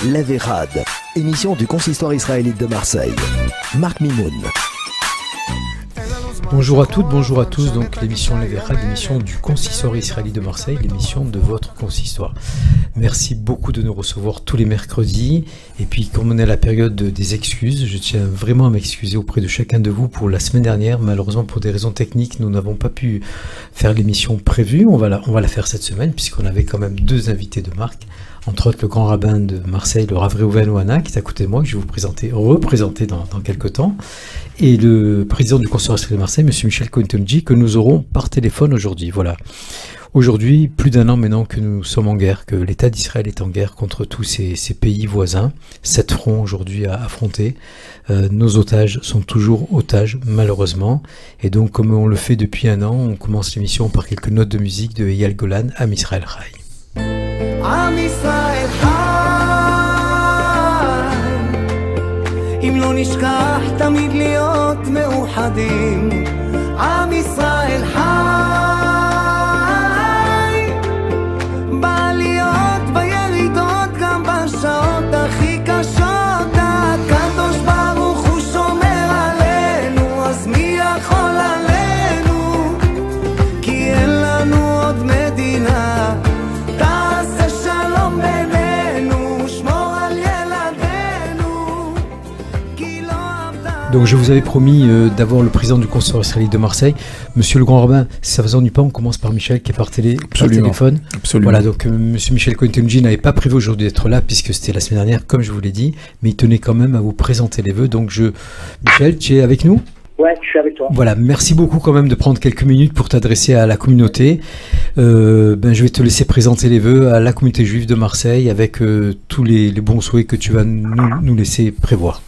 L'Averad, émission du consistoire israélite de Marseille. Marc Mimoun. Bonjour à toutes, bonjour à tous. Donc l'émission L'Averad, l'émission du consistoire israélite de Marseille, l'émission de votre consistoire. Merci beaucoup de nous recevoir tous les mercredis. Et puis comme on est à la période des excuses, je tiens vraiment à m'excuser auprès de chacun de vous pour la semaine dernière. Malheureusement pour des raisons techniques, nous n'avons pas pu faire l'émission prévue. On va la faire cette semaine puisqu'on avait quand même deux invités de marque. Entre autres le grand rabbin de Marseille, le Rav Reuven Ohana, qui est à côté de moi, que je vais vous représenter dans quelques temps, et le président du consistoire israélite de Marseille, M. Michel Cohen-Tonji, que nous aurons par téléphone aujourd'hui. Voilà. Aujourd'hui, plus d'un an maintenant que nous sommes en guerre, que l'État d'Israël est en guerre contre tous ces pays voisins. 7 fronts aujourd'hui à affronter. Nos otages sont toujours otages, malheureusement. Et donc, comme on le fait depuis un an, on commence l'émission par quelques notes de musique de Eyal Golan, Am Israël Chai. עם ישראל חי, אם לא נשכח תמיד להיות מאוחדים. עם ישראל חי, בעליות בירידות גם בשעות הכי קשות. הקדוש ברוך הוא שומר עלינו, אז מי יכול עלינו? כי אין לנו עוד מדינה. Donc je vous avais promis d'avoir le président du consistoire israélite de Marseille, Monsieur le grand rabbin. Si ça vous ennuie pas, on commence par Michel qui est par téléphone. Absolument. Voilà, donc Monsieur Michel Cohen-Tonji n'avait pas prévu aujourd'hui d'être là puisque c'était la semaine dernière, comme je vous l'ai dit, mais il tenait quand même à vous présenter les vœux. Donc Michel, tu es avec nous? Ouais, je suis avec toi. Voilà, merci beaucoup quand même de prendre quelques minutes pour t'adresser à la communauté. Je vais te laisser présenter les vœux à la communauté juive de Marseille avec tous les bons souhaits que tu vas nous laisser prévoir.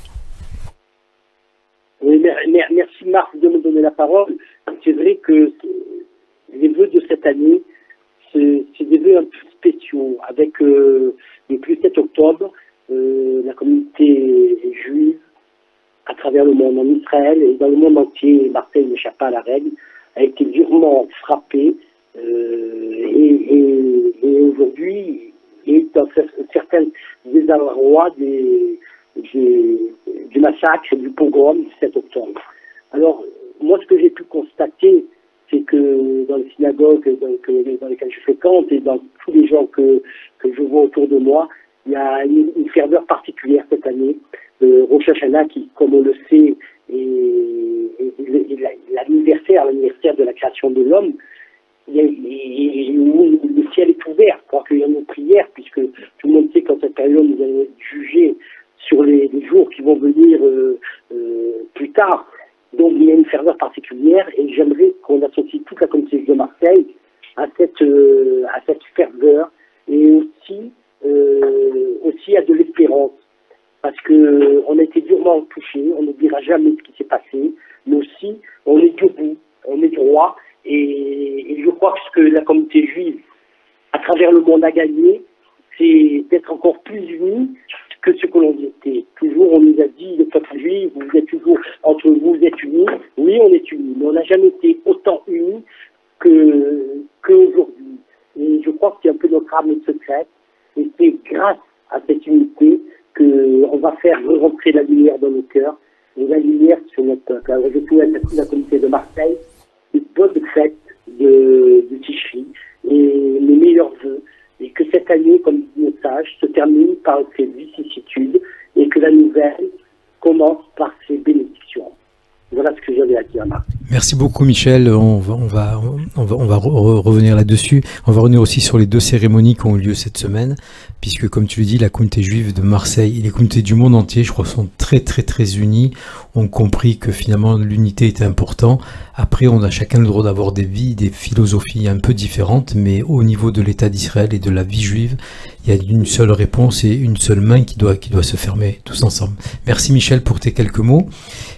Oui, merci Marc de me donner la parole. C'est vrai que les vœux de cette année, c'est des vœux un peu spéciaux. Avec depuis le 7 octobre, la communauté juive à travers le monde, en Israël et dans le monde entier, Marseille n'échappe pas à la règle, a été durement frappée et aujourd'hui est dans certains désarrois du massacre et du pogrom du 7 octobre. Alors, moi, ce que j'ai pu constater, c'est que dans les synagogues dans lesquelles je fréquente et dans tous les gens que je vois autour de moi, il y a une ferveur particulière cette année. Rosh Hashanah, qui, comme on le sait, est l'anniversaire de la création de l'homme, où le ciel est ouvert pour accueillir nos prières, puisque tout le monde sait qu'en cette période, nous allons être jugés sur les jours qui vont venir plus tard. Donc il y a une ferveur particulière et j'aimerais qu'on associe toute la communauté de Marseille à cette ferveur et aussi à de l'espérance. Parce qu'on a été durement touchés, on n'oubliera jamais ce qui s'est passé, mais aussi on est debout, on est droit et je crois que ce que la communauté juive à travers le monde a gagné, c'est d'être encore plus unis que ce que l'on était. Toujours, on nous a dit, le peuple juif, vous êtes toujours, entre vous, vous êtes unis. Oui, on est unis, mais on n'a jamais été autant unis qu'aujourd'hui. Et je crois que c'est un peu notre âme secrète. Et c'est grâce à cette unité qu'on va faire rentrer la lumière dans nos cœurs et la lumière sur notre peuple. Alors, je souhaite à toute la communauté de Marseille une bonne fête de Tishri et les meilleurs vœux. Et que cette année, comme dit nos sages, se termine par ses vicissitudes et que la nouvelle commence par ses bénédictions. Voilà ce que j'avais à dire, Marc. Merci beaucoup, Michel. On va revenir là-dessus. On va revenir aussi sur les deux cérémonies qui ont eu lieu cette semaine, puisque, comme tu le dis, la communauté juive de Marseille et les communautés du monde entier, je crois, sont très, très, très unies, ont compris que finalement l'unité était importante. Après, on a chacun le droit d'avoir des vies, des philosophies un peu différentes, mais au niveau de l'État d'Israël et de la vie juive, il y a une seule réponse et une seule main qui doit se fermer tous ensemble. Merci, Michel, pour tes quelques mots.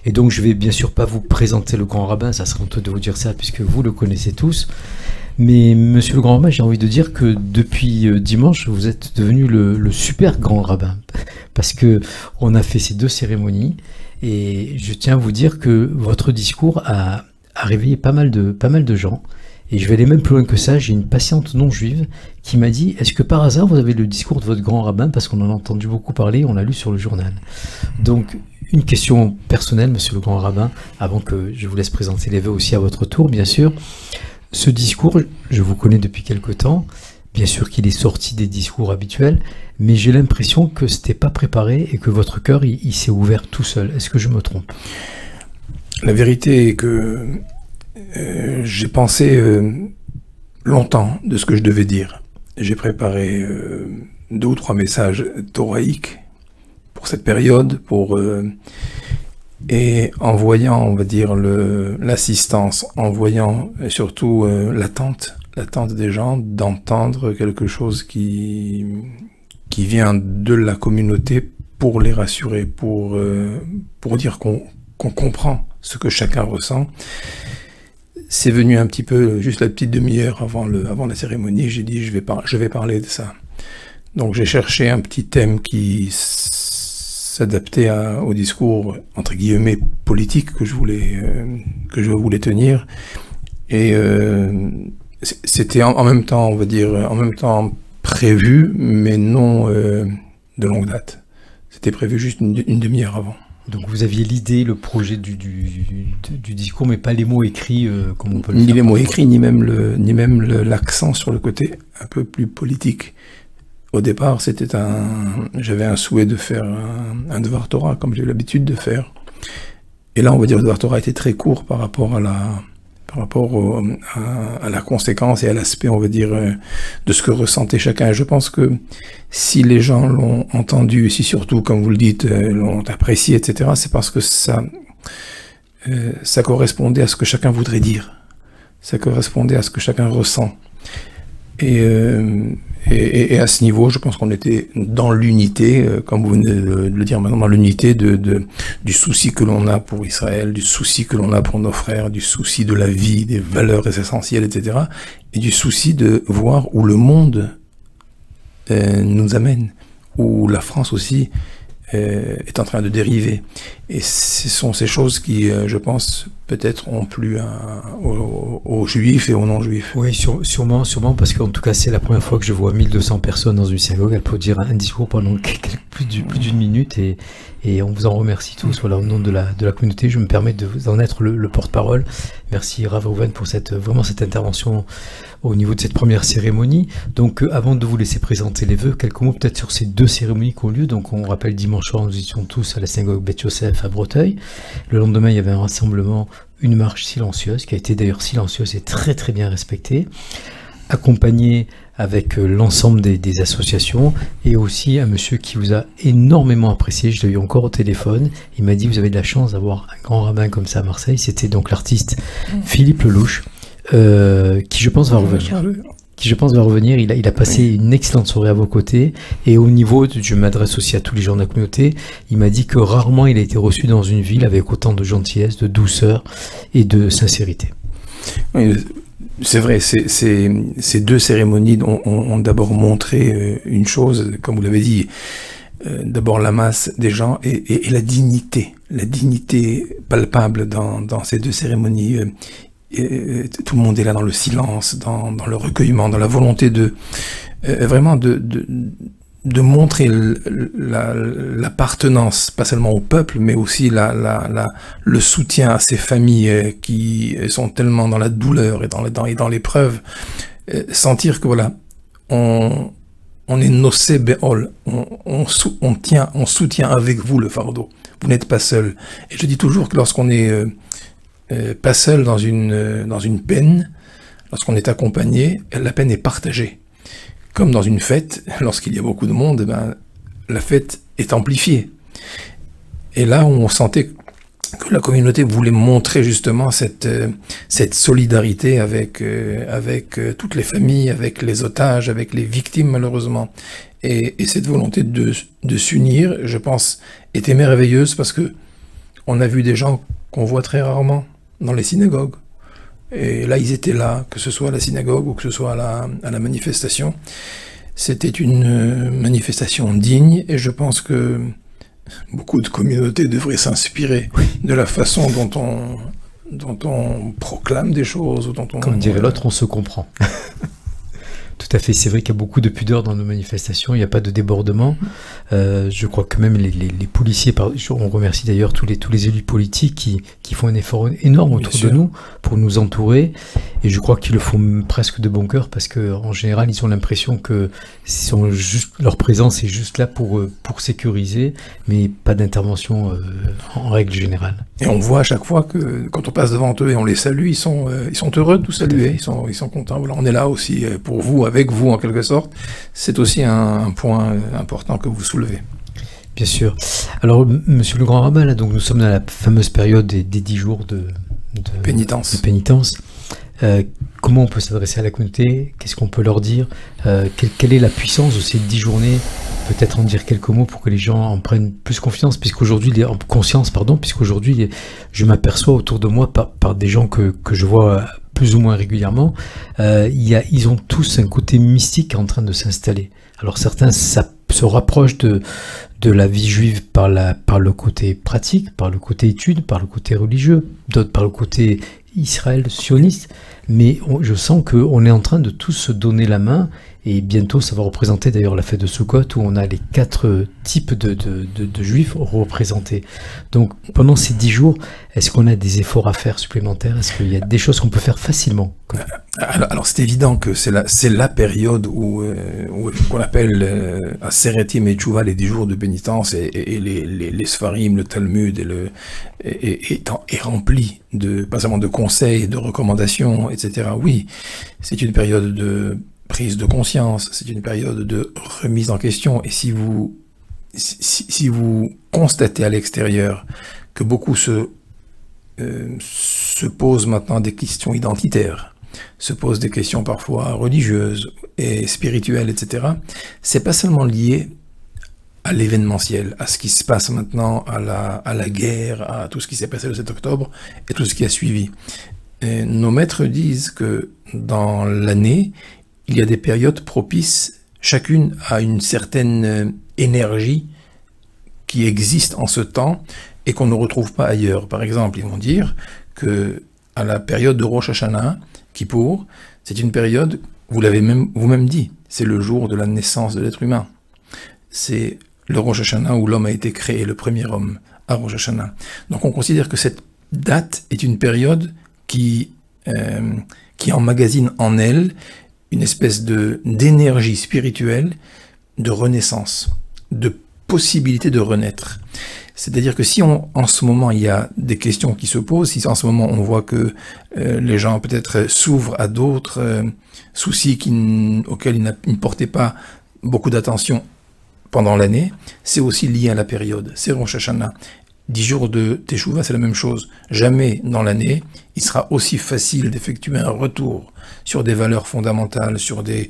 Et donc, je vais bien sûr pas vous présenter le grand rabbin, ça serait honteux de vous dire ça puisque vous le connaissez tous. Mais monsieur le grand rabbin, j'ai envie de dire que depuis dimanche, vous êtes devenu le super grand rabbin parce que on a fait ces deux cérémonies et je tiens à vous dire que votre discours a réveillé pas mal de gens Et je vais aller même plus loin que ça, j'ai une patiente non juive qui m'a dit, est-ce que par hasard vous avez le discours de votre grand rabbin, parce qu'on en a entendu beaucoup parler, on l'a lu sur le journal. Donc, une question personnelle, monsieur le grand rabbin, avant que je vous laisse présenter les vœux aussi à votre tour, bien sûr. Ce discours, je vous connais depuis quelque temps, bien sûr qu'il est sorti des discours habituels, mais j'ai l'impression que c'était pas préparé et que votre cœur, il s'est ouvert tout seul. Est-ce que je me trompe? La vérité est que j'ai pensé longtemps de ce que je devais dire. J'ai préparé 2 ou 3 messages thoraïques pour cette période, et en voyant, on va dire, l'assistance, en voyant surtout l'attente des gens d'entendre quelque chose qui vient de la communauté pour les rassurer, pour dire qu'on comprend ce que chacun ressent. C'est venu un petit peu, juste la petite demi-heure avant la cérémonie, j'ai dit je vais parler de ça. Donc j'ai cherché un petit thème qui s'adaptait au discours, entre guillemets, politique que je voulais tenir. Et c'était en même temps, on va dire, en même temps prévu, mais non de longue date. C'était prévu juste une demi-heure avant. Donc vous aviez l'idée, le projet du discours, mais pas les mots écrits comme on peut le faire. Ni les mots écrits, ni même l'accent sur le côté un peu plus politique. Au départ, j'avais un souhait de faire un devoir Torah, comme j'ai eu l'habitude de faire. Et là, on va dire, le devoir Torah était très court par rapport à la conséquence et à l'aspect, on va dire, de ce que ressentait chacun. Et je pense que si les gens l'ont entendu, et si surtout, comme vous le dites, l'ont apprécié, etc., c'est parce que ça correspondait à ce que chacun voudrait dire. Ça correspondait à ce que chacun ressent. Et à ce niveau, je pense qu'on était dans l'unité, comme vous venez de le dire maintenant, dans l'unité du souci que l'on a pour Israël, du souci que l'on a pour nos frères, du souci de la vie, des valeurs essentielles, etc. Et du souci de voir où le monde nous amène, où la France aussi est en train de dériver. Et ce sont ces choses qui, je pense, peut-être ont plu aux juifs et aux non-juifs. Oui, sûrement, parce qu'en tout cas, c'est la première fois que je vois 1200 personnes dans une synagogue. Elle peut dire un discours pendant plus d'une minute, et on vous en remercie tous. Voilà, au nom de la communauté, je me permets de vous en être le porte-parole. Merci Rav Reuven pour cette intervention au niveau de cette première cérémonie. Donc avant de vous laisser présenter les vœux, quelques mots peut-être sur ces 2 cérémonies qui ont lieu. Donc on rappelle, dimanche soir, nous étions tous à la synagogue Beth Yosef à Breteuil. Le lendemain, il y avait un rassemblement, une marche silencieuse, qui a été d'ailleurs silencieuse et très très bien respectée, accompagnée avec l'ensemble des associations, et aussi un monsieur qui vous a énormément apprécié. Je l'ai eu encore au téléphone, il m'a dit vous avez de la chance d'avoir un grand rabbin comme ça à Marseille. C'était donc l'artiste Philippe Lelouch, qui je pense va revenir. Il a passé une excellente soirée à vos côtés, et au niveau, je m'adresse aussi à tous les gens de la communauté, il m'a dit que rarement il a été reçu dans une ville avec autant de gentillesse, de douceur et de sincérité. Oui, c'est vrai, ces 2 cérémonies ont d'abord montré une chose, comme vous l'avez dit, d'abord la masse des gens et la dignité palpable dans ces 2 cérémonies. Et tout le monde est là dans le silence, dans le recueillement, dans la volonté vraiment de montrer l'appartenance, pas seulement au peuple, mais aussi le soutien à ces familles qui sont tellement dans la douleur et dans l'épreuve. Sentir que voilà, on est nosé be'ol, on soutient avec vous le fardeau. Vous n'êtes pas seul. Et je dis toujours que lorsqu'on est pas seul dans une peine, lorsqu'on est accompagné, la peine est partagée. Comme dans une fête, lorsqu'il y a beaucoup de monde, la fête est amplifiée. Et là, on sentait que la communauté voulait montrer justement cette solidarité avec toutes les familles, avec les otages, avec les victimes malheureusement. Et cette volonté de s'unir, je pense, était merveilleuse, parce que on a vu des gens qu'on voit très rarement dans les synagogues. Et là, ils étaient là, que ce soit à la synagogue ou que ce soit à la manifestation. C'était une manifestation digne, et je pense que beaucoup de communautés devraient s'inspirer de la façon dont on proclame des choses, ou dont on... Comme dirait l'autre, on se comprend. Tout à fait, c'est vrai qu'il y a beaucoup de pudeur dans nos manifestations, il n'y a pas de débordement. Je crois que même les policiers, on remercie d'ailleurs tous les élus politiques qui font un effort énorme autour de nous pour nous entourer. Et je crois qu'ils le font presque de bon cœur parce qu'en général, ils ont l'impression que leur présence est juste là pour sécuriser, mais pas d'intervention en règle générale. Et on voit à chaque fois que quand on passe devant eux et on les salue, ils sont heureux de nous saluer, ils sont contents. Voilà, on est là aussi pour vous, avec vous en quelque sorte. C'est aussi un point important que vous soulevez. Bien sûr. Alors, monsieur le grand rabbin, là, donc nous sommes dans la fameuse période des 10 jours de pénitence. Comment on peut s'adresser à la communauté? Qu'est-ce qu'on peut leur dire? Quelle est la puissance de ces 10 journées? Peut-être en dire quelques mots pour que les gens en prennent plus conscience, puisqu'aujourd'hui, je m'aperçois autour de moi par des gens que je vois plus ou moins régulièrement, ils ont tous un côté mystique en train de s'installer. Alors certains se rapprochent de la vie juive par le côté pratique, par le côté étude, par le côté religieux, d'autres par le côté Israël sioniste, mais je sens qu'on est en train de tous se donner la main, et bientôt ça va représenter d'ailleurs la fête de Sukkot où on a les 4 types de juifs représentés. Donc pendant ces 10 jours, est-ce qu'on a des efforts à faire supplémentaires? Est-ce qu'il y a des choses qu'on peut faire facilement? Alors c'est évident que c'est la période où qu'on appelle Aseretim et Tchouva, les 10 jours de pénitence, et les Sfarim, le Talmud est rempli pas seulement de conseils, de recommandations, etc. Oui, c'est une période de prise de conscience, c'est une période de remise en question. Et si vous constatez à l'extérieur que beaucoup se posent maintenant des questions identitaires, se posent des questions parfois religieuses et spirituelles, etc., c'est pas seulement lié à l'événementiel, à ce qui se passe maintenant, à la guerre, à tout ce qui s'est passé le 7 octobre et tout ce qui a suivi. Et nos maîtres disent que dans l'année, il y a des périodes propices, chacune a une certaine énergie qui existe en ce temps et qu'on ne retrouve pas ailleurs. Par exemple, ils vont dire que à la période de Rosh Hashanah, Kippour, c'est une période, vous l'avez vous-même dit, c'est le jour de la naissance de l'être humain. C'est le Rosh Hashanah où l'homme a été créé, le premier homme, à Rosh Hashanah. Donc on considère que cette date est une période qui emmagasine en elle une espèce d'énergie spirituelle, de renaissance, de possibilité de renaître. C'est-à-dire que si en ce moment il y a des questions qui se posent, si en ce moment on voit que les gens peut-être s'ouvrent à d'autres soucis auxquels ils ne portaient pas beaucoup d'attention pendant l'année, c'est aussi lié à la période. C'est Rosh Hashanah. 10 jours de Teshuvah, c'est la même chose. Jamais dans l'année, il sera aussi facile d'effectuer un retour sur des valeurs fondamentales, sur des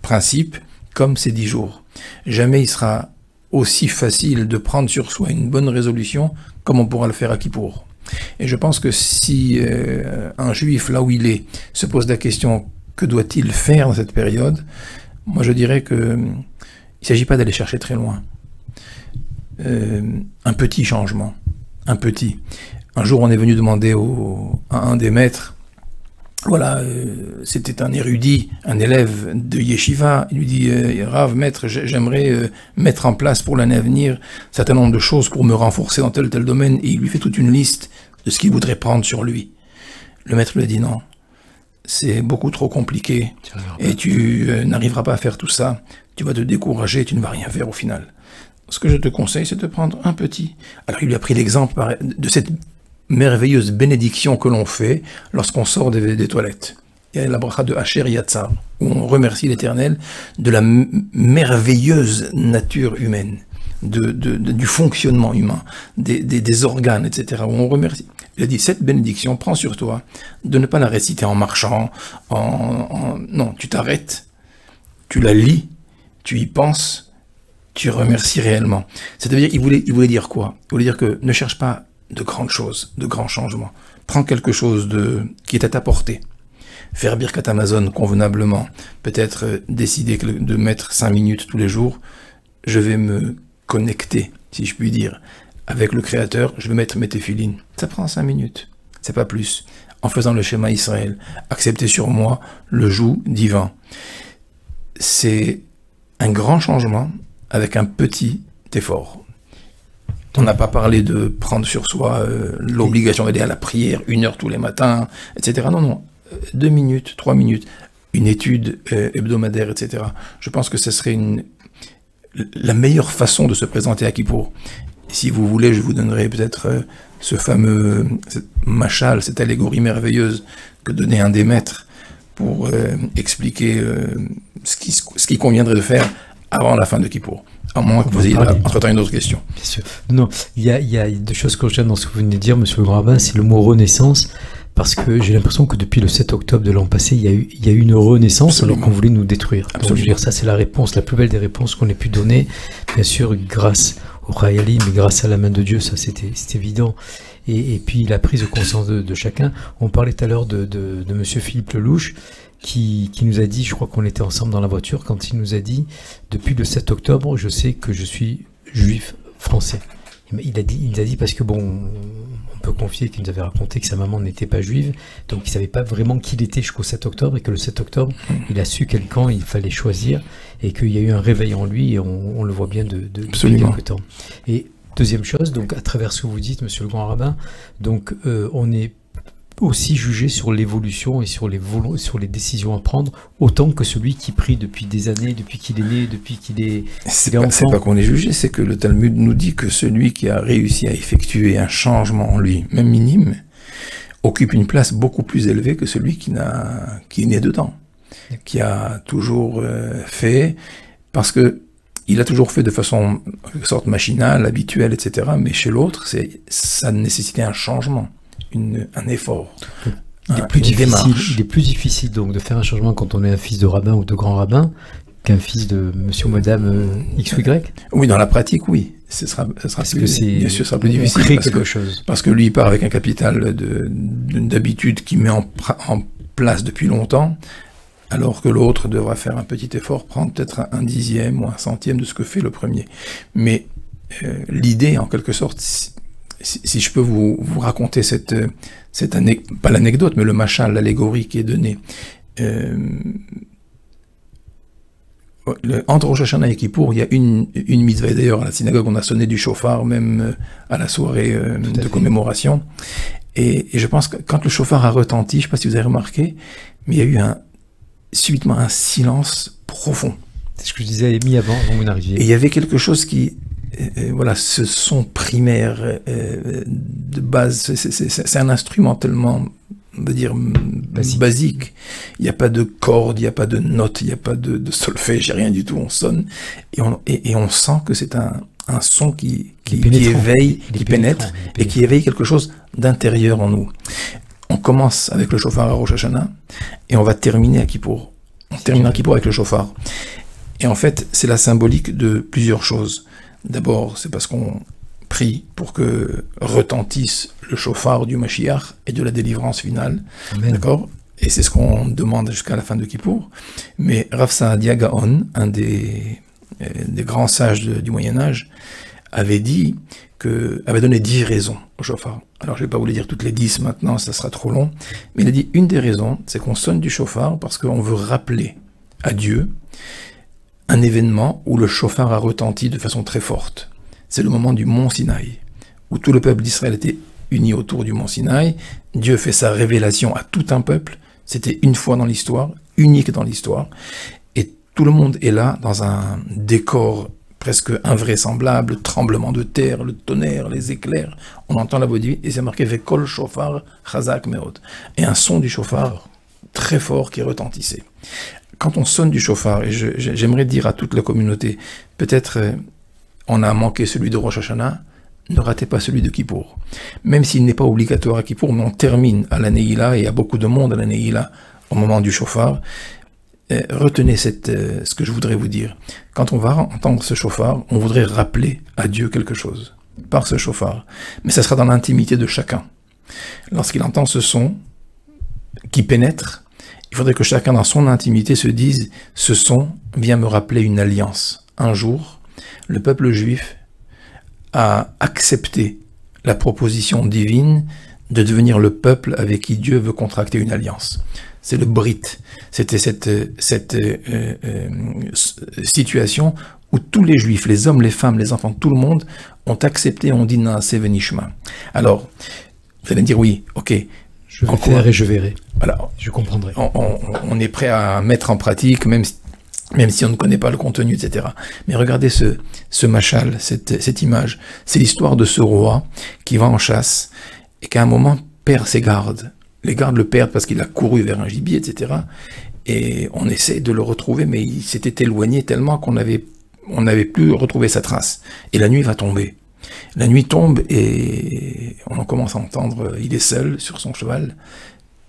principes, comme ces 10 jours. Jamais il sera aussi facile de prendre sur soi une bonne résolution, comme on pourra le faire à Kippour. Et je pense que si un juif, là où il est, se pose la question, que doit-il faire dans cette période? Moi je dirais que il ne s'agit pas d'aller chercher très loin. Un petit changement, un petit. Un jour, on est venu demander à un des maîtres, voilà, c'était un érudit, un élève de Yeshiva, il lui dit, Rav, maître, j'aimerais mettre en place pour l'année à venir un certain nombre de choses pour me renforcer dans tel domaine, et il lui fait toute une liste de ce qu'il voudrait prendre sur lui. Le maître lui a dit non, c'est beaucoup trop compliqué, et tu n'arriveras pas à faire tout ça, tu vas te décourager, tu ne vas rien faire au final. Ce que je te conseille, c'est de prendre un petit. Alors il lui a pris l'exemple de cette merveilleuse bénédiction que l'on fait lorsqu'on sort des toilettes. Il y a la bracha de Asher Yatzar, où on remercie l'Éternel de la merveilleuse nature humaine, du fonctionnement humain, des organes, etc. Où on remercie. Il a dit, cette bénédiction, prends sur toi de ne pas la réciter en marchant, non, tu t'arrêtes, tu la lis, tu y penses, tu remercies réellement. C'est-à-dire, il voulait dire quoi? Il voulait dire que ne cherche pas de grandes choses, de grands changements. Prends quelque chose qui est à ta portée. Faire Birkat Amazon convenablement. Peut-être décider de mettre 5 minutes tous les jours. Je vais me connecter, si je puis dire, avec le Créateur. Je vais mettre mes téphilines. Ça prend 5 minutes. c'est pas plus. En faisant le schéma Israël, acceptez sur moi le joug divin. C'est un grand changement avec un petit effort. On n'a pas parlé de prendre sur soi l'obligation d'aller à la prière 1 heure tous les matins, etc. Non, non, 2 minutes, 3 minutes, une étude hebdomadaire, etc. Je pense que ce serait la meilleure façon de se présenter à Kippour. Si vous voulez, je vous donnerai peut-être ce fameux machal, cette allégorie merveilleuse que donnait un des maîtres pour expliquer ce qui conviendrait de faire avant la fin de Kippour. À moins que vous ayez entre-temps une autre question. Bien sûr. Non, il y a deux choses que j'aime dans ce que vous venez de dire, monsieur le grand rabbin, c'est le mot renaissance, parce que j'ai l'impression que depuis le 7 octobre de l'an passé, il y a eu une renaissance. Absolument. Alors qu'on voulait nous détruire. Donc, je veux dire, ça c'est la réponse, la plus belle des réponses qu'on ait pu donner, bien sûr, grâce au Chayali, mais grâce à la main de Dieu, ça c'était évident. Et puis la prise de conscience de chacun. On parlait tout à l'heure de monsieur Philippe Lelouch, qui nous a dit, je crois qu'on était ensemble dans la voiture, quand il nous a dit, depuis le 7 octobre, je sais que je suis juif français. Il a dit parce que bon, on peut confier qu'il nous avait raconté que sa maman n'était pas juive, donc il savait pas vraiment qui il était jusqu'au 7 octobre, et que le 7 octobre, il a su quel camp il fallait choisir, et qu'il y a eu un réveil en lui, et on le voit bien depuis quelque temps. Et deuxième chose, donc à travers ce que vous dites, monsieur le grand rabbin, donc on est aussi jugé sur l'évolution et sur les décisions à prendre, autant que celui qui prie depuis des années, depuis qu'il est né, depuis qu'il est enfant. C'est pas qu'on est jugé, c'est que le Talmud nous dit que celui qui a réussi à effectuer un changement en lui, même minime, occupe une place beaucoup plus élevée que celui qui est né dedans, qui a toujours fait, parce que il a toujours fait de façon, en quelque sorte, machinale, habituelle, etc. Mais chez l'autre, ça nécessitait un changement. Un effort, il est plus difficile donc de faire un changement quand on est un fils de rabbin ou de grand rabbin qu'un fils de monsieur ou madame X ou Y. Oui, dans la pratique, oui. Ce sera plus difficile parce que lui, il part avec un capital d'habitude qu'il met en place depuis longtemps, alors que l'autre devra faire un petit effort, prendre peut-être un 10e ou un 100e de ce que fait le premier. Mais l'idée, en quelque sorte, si je peux vous raconter pas l'anecdote, mais le machal, l'allégorie qui est donnée, entre Rosh Hashanah et Kippour, il y a une mitzvah. D'ailleurs, à la synagogue, on a sonné du chauffard, même à la soirée de commémoration. Et je pense que quand le chauffard a retenti, je ne sais pas si vous avez remarqué, mais il y a eu subitement un silence profond. C'est ce que je disais à Amy avant mon arrivée. Et il y avait quelque chose qui... voilà, ce son primaire de base, c'est un instrument tellement, on va dire, basique. Il n'y a pas de cordes, il n'y a pas de notes, il n'y a pas de solfège, il n'y a rien du tout, on sonne. Et on sent que c'est un son qui éveille, qui pénètre, et qui éveille quelque chose d'intérieur en nous. On commence avec le chauffard à Rosh Hashanah, et on va terminer à Kippour. On termine à Kippour avec le chauffard. Et en fait, c'est la symbolique de plusieurs choses. D'abord, c'est parce qu'on prie pour que retentisse le chauffard du Mashiach et de la délivrance finale. D'accord ? Et c'est ce qu'on demande jusqu'à la fin de Kippour. Mais Rav Saadia Gaon, un des grands sages du Moyen-Âge, avait donné 10 raisons au chauffard. Alors, je ne vais pas vous les dire toutes les 10 maintenant, ça sera trop long. Mais il a dit, une des raisons, c'est qu'on sonne du chauffard parce qu'on veut rappeler à Dieu un événement où le chauffard a retenti de façon très forte. C'est le moment du mont Sinaï, où tout le peuple d'Israël était uni autour du mont Sinaï. Dieu fait sa révélation à tout un peuple. C'était une fois dans l'histoire, unique dans l'histoire. Et tout le monde est là, dans un décor presque invraisemblable, le tremblement de terre, le tonnerre, les éclairs. On entend la voix divine, et c'est marqué « Vekol shofar chazak meod ». Et un son du chauffard très fort qui retentissait. Quand on sonne du chauffard, et j'aimerais dire à toute la communauté, peut-être on a manqué celui de Rosh Hashanah, ne ratez pas celui de Kippour. Même s'il n'est pas obligatoire à Kippour, mais on termine à la Neila, et il y a beaucoup de monde à la Neila au moment du chauffard. Retenez ce que je voudrais vous dire. Quand on va entendre ce chauffard, on voudrait rappeler à Dieu quelque chose par ce chauffard. Mais ça sera dans l'intimité de chacun. Lorsqu'il entend ce son qui pénètre, il faudrait que chacun dans son intimité se dise « Ce son vient me rappeler une alliance. Un jour, le peuple juif a accepté la proposition divine de devenir le peuple avec qui Dieu veut contracter une alliance. C'est le Brit. C'était cette situation où tous les Juifs, les hommes, les femmes, les enfants, tout le monde ont accepté, on dit Naaseh Venishma. Alors, vous allez me dire oui, ok. Je vais faire et je verrai. Voilà. Je comprendrai. On est prêt à mettre en pratique, même si on ne connaît pas le contenu, etc. Mais regardez ce machal, cette image. C'est l'histoire de ce roi qui va en chasse et qui à un moment perd ses gardes. Les gardes le perdent parce qu'il a couru vers un gibier, etc. Et on essaie de le retrouver, mais il s'était éloigné tellement qu'on n'avait plus retrouvé sa trace. Et la nuit va tomber. La nuit tombe et on commence à entendre, il est seul sur son cheval,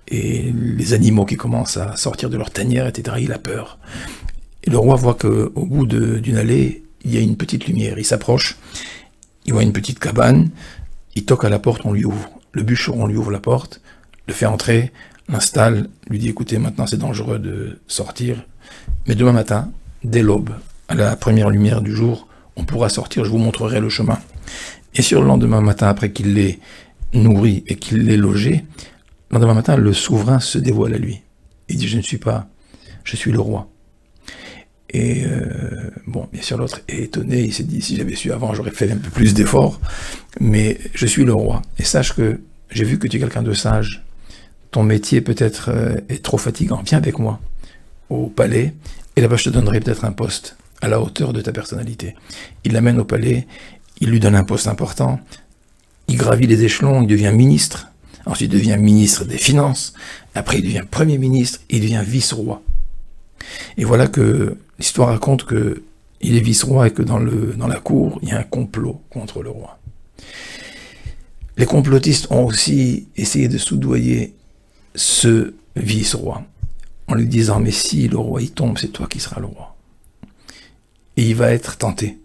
et les animaux qui commencent à sortir de leur tanière, etc. Il a peur. Et le roi voit qu'au bout d'une allée, il y a une petite lumière. Il s'approche, il voit une petite cabane, il toque à la porte, on lui ouvre. Le bûcheron lui ouvre la porte, le fait entrer, l'installe, lui dit écoutez, maintenant c'est dangereux de sortir, mais demain matin, dès l'aube, à la première lumière du jour, on pourra sortir, je vous montrerai le chemin. Et sur le lendemain matin, après qu'il l'ait nourri et qu'il l'ait logé, le lendemain matin, le souverain se dévoile à lui. Il dit je suis le roi. Et bon, bien sûr, l'autre est étonné, il s'est dit si j'avais su avant, j'aurais fait un peu plus d'efforts, mais je suis le roi. Et sache que j'ai vu que tu es quelqu'un de sage. Ton métier peut-être est trop fatigant. Viens avec moi au palais, et là-bas je te donnerai peut-être un poste à la hauteur de ta personnalité. Il l'amène au palais, il lui donne un poste important, il gravit les échelons, il devient ministre, ensuite il devient ministre des Finances, après il devient Premier ministre, il devient vice-roi. Et voilà que l'histoire raconte qu'il est vice-roi et que dans la cour, il y a un complot contre le roi. Les complotistes ont aussi essayé de soudoyer ce vice-roi, en lui disant « Mais si le roi y tombe, c'est toi qui seras le roi. » Et il va être tenté.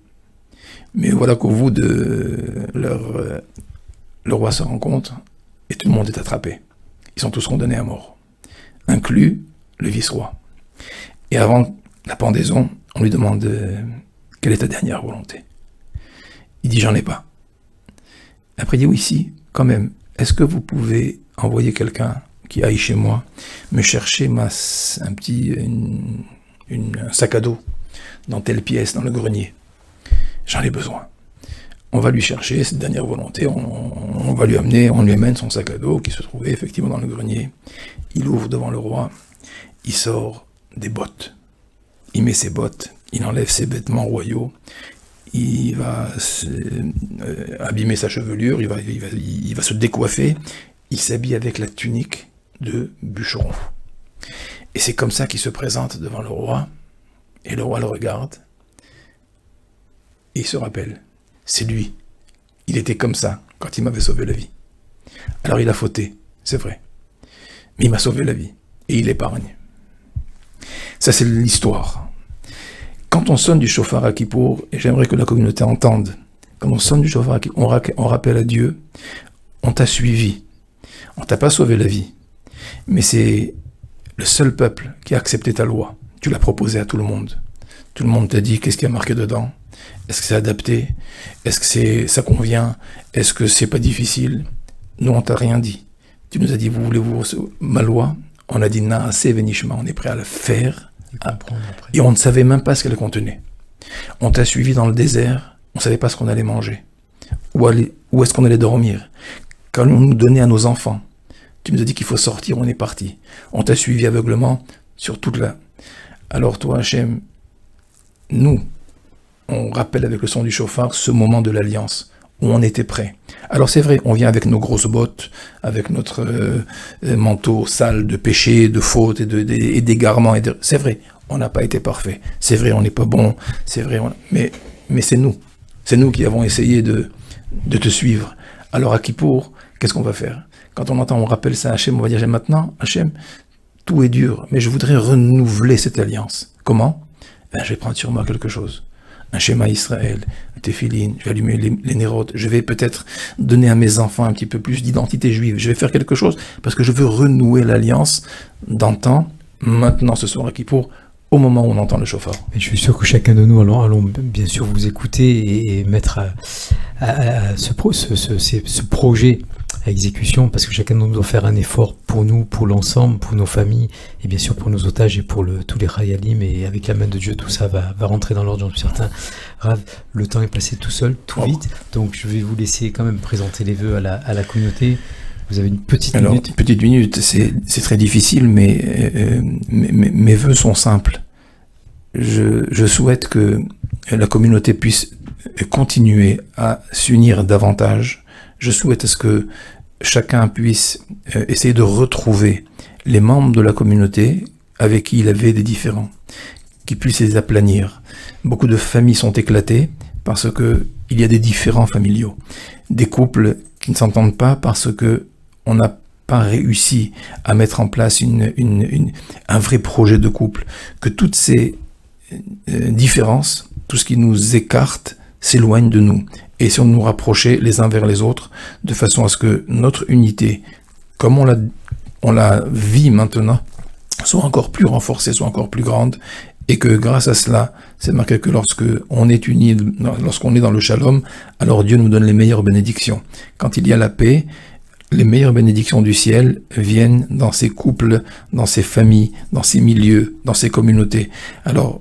Mais voilà qu'au bout de le roi se rend compte, et tout le monde est attrapé. Ils sont tous condamnés à mort, inclus le vice-roi. Et avant la pendaison, on lui demande « Quelle est ta dernière volonté ?» Il dit « J'en ai pas. » Après il dit « Oui, si, quand même. Est-ce que vous pouvez envoyer quelqu'un qui aille chez moi me chercher un sac à dos dans telle pièce, dans le grenier. J'en ai besoin. » On va lui chercher cette dernière volonté, on va lui amener, on lui amène son sac à dos qui se trouvait effectivement dans le grenier. Il ouvre devant le roi, il sort des bottes. Il met ses bottes, il enlève ses vêtements royaux, il va abîmer sa chevelure, il va se décoiffer, il s'habille avec la tunique de bûcheron. Et c'est comme ça qu'il se présente devant le roi, et le roi le regarde, et il se rappelle, c'est lui, il était comme ça quand il m'avait sauvé la vie. Alors il a fauté, c'est vrai, mais il m'a sauvé la vie, et il épargne. Ça c'est l'histoire. Quand on sonne du shofar à Kippour, et j'aimerais que la communauté entende, quand on sonne du shofar à Kippour, on rappelle à Dieu, on t'a suivi, on t'a pas sauvé la vie, mais c'est le seul peuple qui a accepté ta loi. Tu l'as proposé à tout le monde. Tout le monde t'a dit qu'est-ce qu'il y a marqué dedans. Est-ce que c'est adapté? Est-ce que ça convient? Est-ce que c'est pas difficile? Nous, on t'a rien dit. Tu nous as dit, vous voulez ma loi? On a dit, Naaseh Venishma, on est prêt à le faire. Et on ne savait même pas ce qu'elle contenait. On t'a suivi dans le désert, on ne savait pas ce qu'on allait manger. Où est-ce qu'on allait dormir? Qu'allons nous donner à nos enfants? Tu nous as dit qu'il faut sortir, on est parti. On t'a suivi aveuglement sur toute la... Alors toi, Hachem, nous, on rappelle avec le son du shofar ce moment de l'alliance, où on était prêt. Alors c'est vrai, on vient avec nos grosses bottes, avec notre manteau sale de péché, de faute et d'égarement. C'est vrai, on n'a pas été parfait. C'est vrai, on n'est pas bon. C'est vrai, mais c'est nous. C'est nous qui avons essayé de te suivre. Alors à Kippour, qu'est-ce qu'on va faire? Quand on entend, on rappelle ça à Hachem, on va dire maintenant, Hachem, tout est dur, mais je voudrais renouveler cette alliance. Comment? Je vais prendre sur moi quelque chose. Un schéma Israël, un téphilin, je vais allumer les nérotes, je vais peut-être donner à mes enfants un petit peu plus d'identité juive, je vais faire quelque chose parce que je veux renouer l'alliance d'antan, maintenant ce soir à Kippour, au moment où on entend le shofar. Et je suis sûr que chacun de nous allons bien sûr vous écouter et mettre ce projet à exécution, parce que chacun de nous doit faire un effort pour nous, pour l'ensemble, pour nos familles, et bien sûr pour nos otages et pour tous les Chayalim, et avec la main de Dieu, tout ça va rentrer dans l'ordre, j'en suis certain. Rav, le temps est passé tout seul, tout vite, donc je vais vous laisser quand même présenter les vœux à la communauté. Vous avez une petite minute. Alors, une petite minute, c'est très difficile, mais mes vœux sont simples. Je souhaite que la communauté puisse continuer à s'unir davantage. Je souhaite à ce que chacun puisse essayer de retrouver les membres de la communauté avec qui il avait des différends, qui puissent les aplanir. Beaucoup de familles sont éclatées parce que il y a des différends familiaux. Des couples qui ne s'entendent pas parce que on n'a pas réussi à mettre en place un vrai projet de couple. Que toutes ces différences, tout ce qui nous écarte, s'éloigne de nous. Et si on nous rapprochait les uns vers les autres, de façon à ce que notre unité, comme on la vit maintenant, soit encore plus renforcée, soit encore plus grande, et que grâce à cela, c'est marqué que lorsqu'on est unis, lorsqu'on est dans le shalom, alors Dieu nous donne les meilleures bénédictions. Quand il y a la paix, les meilleures bénédictions du ciel viennent dans ces couples, dans ces familles, dans ces milieux, dans ces communautés. Alors,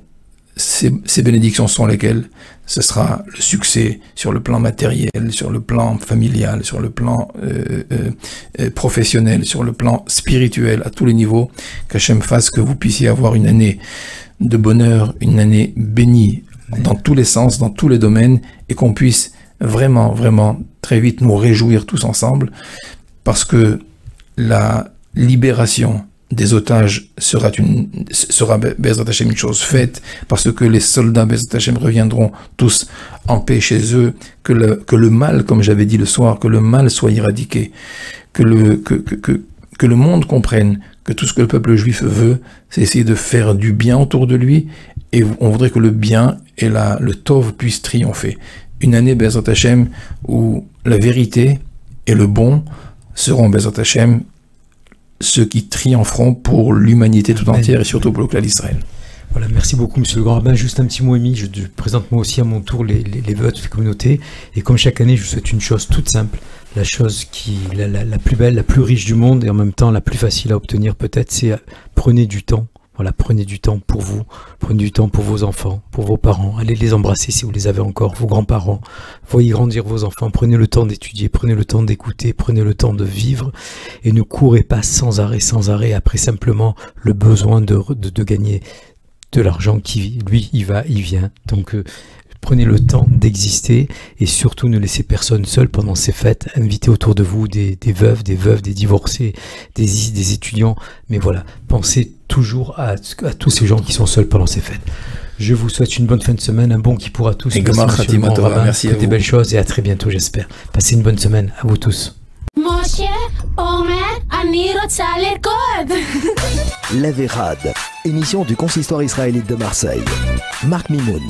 ces bénédictions sont lesquelles? Ce sera le succès sur le plan matériel, sur le plan familial, sur le plan professionnel, sur le plan spirituel, à tous les niveaux. Qu'Hachem fasse que vous puissiez avoir une année de bonheur, une année bénie, dans tous les sens, dans tous les domaines, et qu'on puisse vraiment, vraiment, très vite nous réjouir tous ensemble, parce que la libération des otages sera Be'ezrat Hashem une chose faite, parce que les soldats Be'ezrat Hashem reviendront tous en paix chez eux, que le mal, comme j'avais dit le soir, que le mal soit éradiqué, que le monde comprenne que tout ce que le peuple juif veut, c'est essayer de faire du bien autour de lui, et on voudrait que le bien et le tov puissent triompher. Une année Be'ezrat Hashem où la vérité et le bon seront Be'ezrat Hashem ceux qui triompheront pour l'humanité tout entière et surtout pour le clan d'Israël. Voilà, merci beaucoup Monsieur le Grand Rabbin. Juste un petit mot émis, je présente moi aussi à mon tour les vœux de la communauté, et comme chaque année je vous souhaite une chose toute simple, la chose la plus belle, la plus riche du monde, et en même temps la plus facile à obtenir peut-être, c'est prenez du temps. Voilà, prenez du temps pour vous, prenez du temps pour vos enfants, pour vos parents, allez les embrasser si vous les avez encore, vos grands-parents, voyez grandir vos enfants, prenez le temps d'étudier, prenez le temps d'écouter, prenez le temps de vivre, et ne courez pas sans arrêt, après simplement le besoin de gagner de l'argent qui, lui, il vient. Donc, prenez le temps d'exister, et surtout ne laissez personne seul pendant ces fêtes. Invitez autour de vous des veuves, des divorcés, des étudiants. Mais voilà, pensez toujours à tous ces gens qui sont seuls pendant ces fêtes. Je vous souhaite une bonne fin de semaine, un bon Kippour à tous. Merci à vous. Des belles choses, et à très bientôt, j'espère. Passez une bonne semaine à vous tous. L'Averad, émission du consistoire israélite de Marseille. Marc Mimoun.